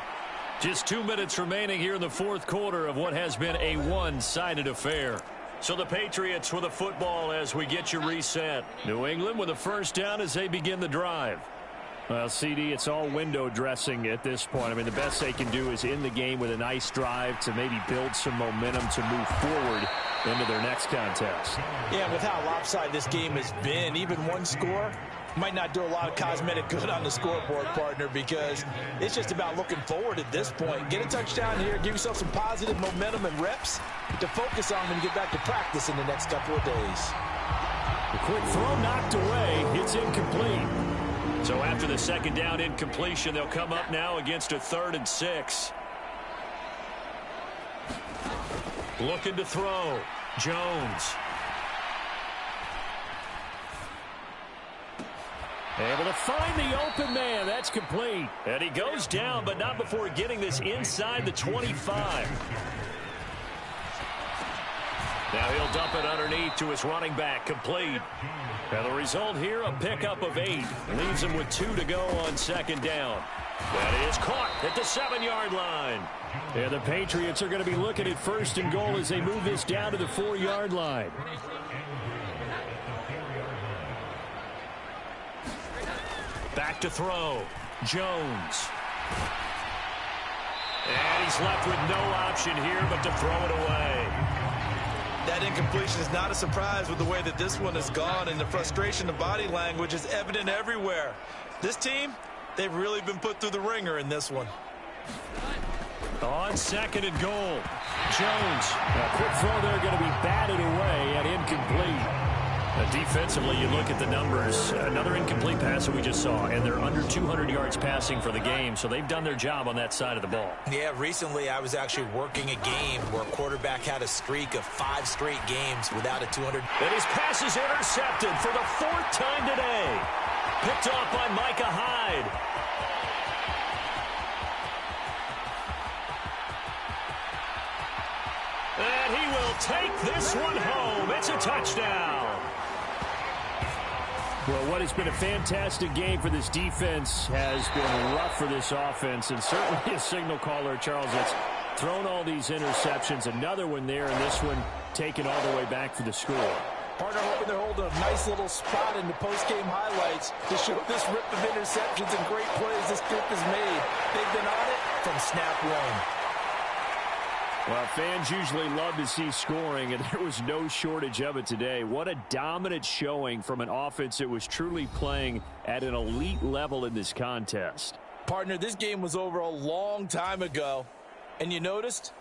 Just 2 minutes remaining here in the fourth quarter of what has been a one-sided affair. So the Patriots with a football as we get you reset. New England with a first down as they begin the drive. Well, CD, it's all window dressing at this point. I mean, the best they can do is in the game with a nice drive to maybe build some momentum to move forward into their next contest. Yeah, with how lopsided this game has been, even one score might not do a lot of cosmetic good on the scoreboard, partner, because it's just about looking forward at this point. Get a touchdown here, give yourself some positive momentum and reps to focus on when you get back to practice in the next couple of days. The quick throw knocked away. It's incomplete. So after the 2nd down incompletion, they'll come up now against a 3rd and 6. Looking to throw. Jones. Able to find the open man. That's complete. And he goes down, but not before getting this inside the 25. Now he'll dump it underneath to his running back. Complete. And the result here, a pickup of 8. Leaves him with 2 to go on 2nd down. That is caught at the 7-yard line. Yeah, the Patriots are going to be looking at 1st and goal as they move this down to the 4-yard line. Back to throw. Jones. And he's left with no option here but to throw it away. That incompletion is not a surprise with the way that this one has gone, and the frustration, the body language is evident everywhere. This team, they've really been put through the ringer in this one. On 2nd and goal. Jones. A quick throw there going to be batted away and incomplete. Defensively, you look at the numbers. Another incomplete pass that we just saw, and they're under 200 yards passing for the game, so they've done their job on that side of the ball. Yeah, recently I was actually working a game where a quarterback had a streak of 5 straight games without a 200. And his pass is intercepted for the 4th time today. Picked off by Micah Hyde. And he will take this one home. It's a touchdown. Well, what has been a fantastic game for this defense has been rough for this offense, and certainly a signal caller, Charles, that's thrown all these interceptions. Another one there, and this one taken all the way back for the score. Partner hoping they're holding a nice little spot in the post-game highlights to show this rip of interceptions and great plays this group has made. They've been on it from snap one. Well, fans usually love to see scoring, and there was no shortage of it today. What a dominant showing from an offense that was truly playing at an elite level in this contest. Partner, this game was over a long time ago, and you noticed